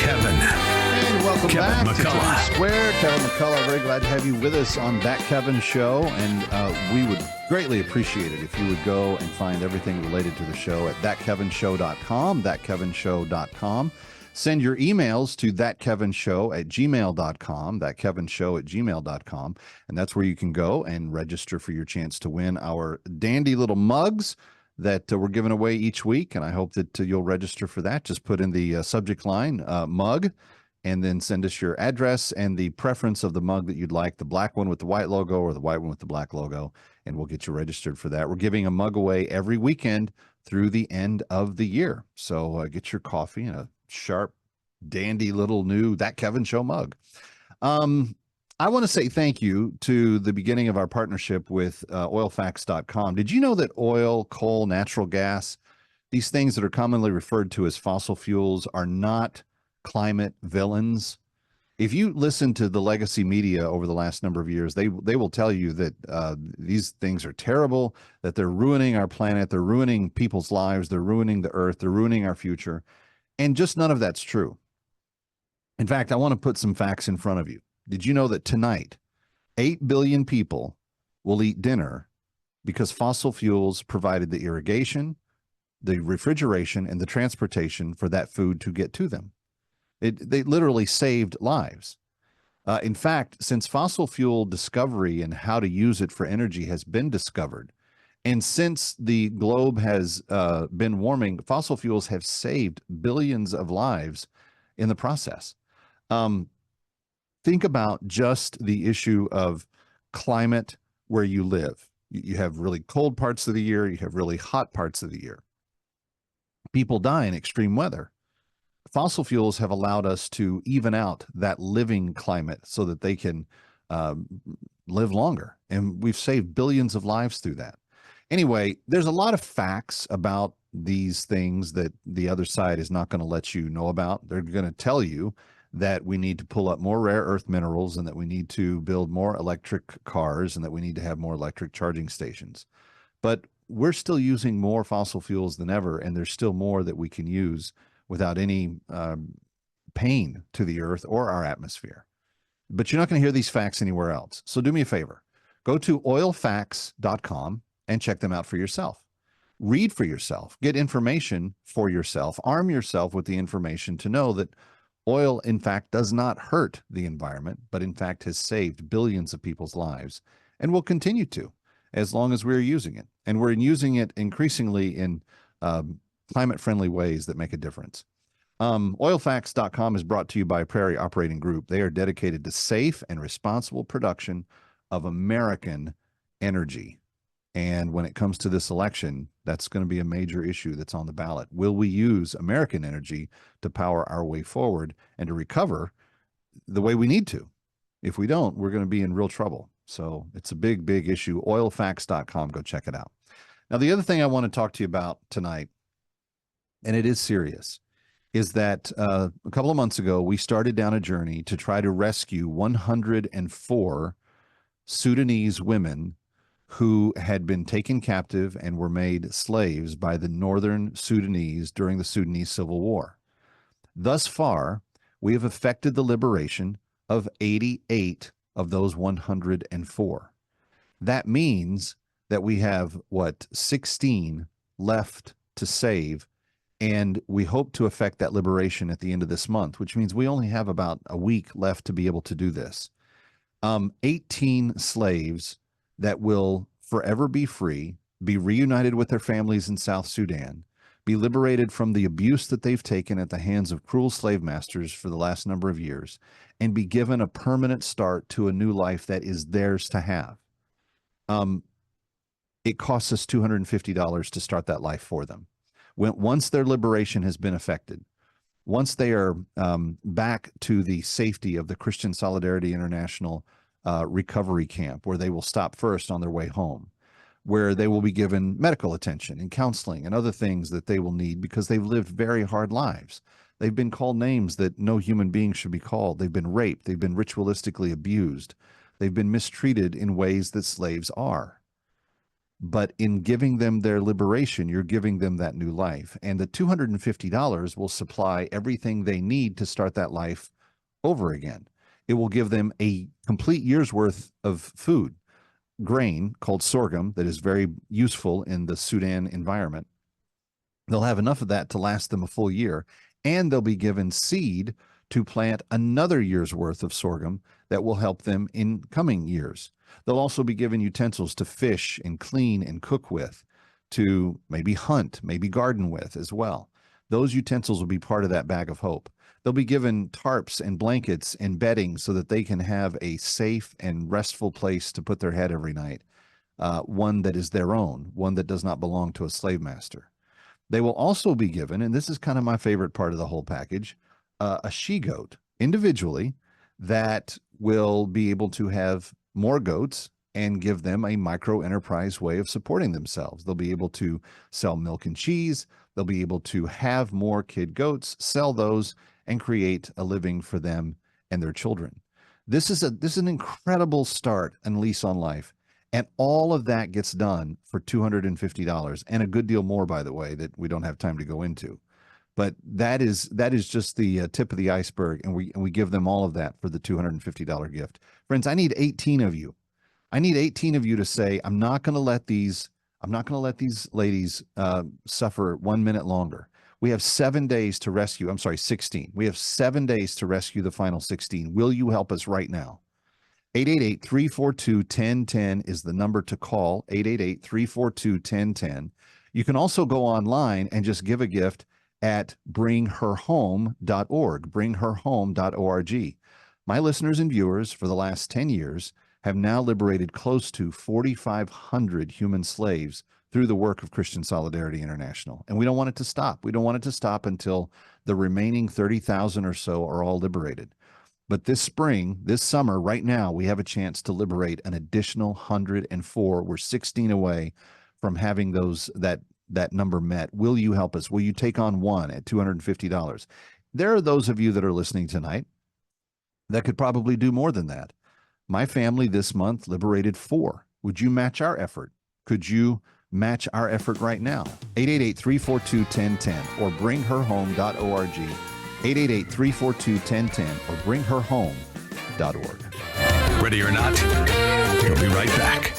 Kevin. And welcome Kevin back McCullough. to Town Square. Kevin McCullough, very glad to have you with us on That Kevin Show. And we would greatly appreciate it if you would go and find everything related to the show at thatkevinshow.com, thatkevinshow.com. Send your emails to thatkevinshow@gmail.com, thatkevinshow@gmail.com. And that's where you can go and register for your chance to win our dandy little mugs that we're giving away each week. And I hope that you'll register for that. Just put in the subject line, mug, and then send us your address and the preference of the mug that you'd like, the black one with the white logo or the white one with the black logo, and we'll get you registered for that. We're giving a mug away every weekend through the end of the year. So get your coffee and a sharp, dandy little new That Kevin Show mug. I want to say thank you to the beginning of our partnership with oilfacts.com. Did you know that oil, coal, natural gas, these things that are commonly referred to as fossil fuels are not climate villains? If you listen to the legacy media over the last number of years, they will tell you that these things are terrible, that they're ruining our planet, they're ruining people's lives, they're ruining the earth, they're ruining our future. And just none of that's true. In fact, I want to put some facts in front of you. Did you know that tonight, 8 billion people will eat dinner because fossil fuels provided the irrigation, the refrigeration, and the transportation for that food to get to them? They literally saved lives. In fact, since fossil fuel discovery and how to use it for energy has been discovered, and since the globe has been warming, fossil fuels have saved billions of lives in the process. Think about just the issue of climate where you live. You have really cold parts of the year, you have really hot parts of the year. People die in extreme weather. Fossil fuels have allowed us to even out that living climate so that they can live longer. And we've saved billions of lives through that. Anyway, there's a lot of facts about these things that the other side is not going to let you know about. They're going to tell you that we need to pull up more rare earth minerals and that we need to build more electric cars and that we need to have more electric charging stations. But we're still using more fossil fuels than ever, and there's still more that we can use without any pain to the earth or our atmosphere. But you're not going to hear these facts anywhere else. So do me a favor. Go to oilfacts.com and check them out for yourself. Read for yourself. Get information for yourself. Arm yourself with the information to know that oil, in fact, does not hurt the environment, but in fact has saved billions of people's lives and will continue to as long as we're using it. And we're using it increasingly in climate-friendly ways that make a difference. Oilfacts.com is brought to you by Prairie Operating Group. They are dedicated to safe and responsible production of American energy. And when it comes to this election, that's going to be a major issue that's on the ballot. Will we use American energy to power our way forward and to recover the way we need to? If we don't, we're going to be in real trouble. So it's a big, big issue. Oilfacts.com. Go check it out. Now, the other thing I want to talk to you about tonight, and it is serious, is that a couple of months ago, we started down a journey to try to rescue 104 Sudanese women who had been taken captive and were made slaves by the northern Sudanese during the Sudanese Civil War. Thus far, we have effected the liberation of 88 of those 104. That means that we have, 16 left to save, and we hope to effect that liberation at the end of this month, which means we only have about a week left to be able to do this. 18 slaves that will forever be free, be reunited with their families in South Sudan, be liberated from the abuse that they've taken at the hands of cruel slave masters for the last number of years, and be given a permanent start to a new life that is theirs to have. It costs us $250 to start that life for them. Once their liberation has been effected, once they are back to the safety of the Christian Solidarity International recovery camp, where they will stop first on their way home, where they will be given medical attention and counseling and other things that they will need because they've lived very hard lives. They've been called names that no human being should be called. They've been raped. They've been ritualistically abused. They've been mistreated in ways that slaves are. But in giving them their liberation, you're giving them that new life. And the $250 will supply everything they need to start that life over again. It will give them a complete year's worth of food, grain called sorghum that is very useful in the Sudan environment. They'll have enough of that to last them a full year, and they'll be given seed to plant another year's worth of sorghum that will help them in coming years. They'll also be given utensils to fish and clean and cook with, to maybe hunt, maybe garden with as well. Those utensils will be part of that bag of hope. They'll be given tarps and blankets and bedding so that they can have a safe and restful place to put their head every night, one that is their own, one that does not belong to a slave master. They will also be given, and this is kind of my favorite part of the whole package, a she-goat individually that will be able to have more goats and give them a micro enterprise way of supporting themselves. They'll be able to sell milk and cheese. They'll be able to have more kid goats, sell those, and create a living for them and their children. This is an incredible start and lease on life. And all of that gets done for $250, and a good deal more, by the way, that we don't have time to go into. But that is just the tip of the iceberg, and we give them all of that for the $250 gift. Friends, I need 18 of you. I need 18 of you to say, I'm not going to let these ladies suffer 1 minute longer. We have 7 days to rescue. I'm sorry, 16. We have 7 days to rescue the final 16. Will you help us right now? 888-342-1010 is the number to call, 888-342-1010. You can also go online and just give a gift at bringherhome.org, bringherhome.org. My listeners and viewers for the last 10 years have now liberated close to 4,500 human slaves through the work of Christian Solidarity International. And we don't want it to stop. We don't want it to stop until the remaining 30,000 or so are all liberated. But this spring, this summer, right now, we have a chance to liberate an additional 104. We're 16 away from having that number met. Will you help us? Will you take on one at $250? There are those of you that are listening tonight that could probably do more than that. My family this month liberated 4. Would you match our effort? Could you match our effort right now? 888-342-1010 or bringherhome.org. 888-342-1010 or bringherhome.org. Ready or not, we'll be right back.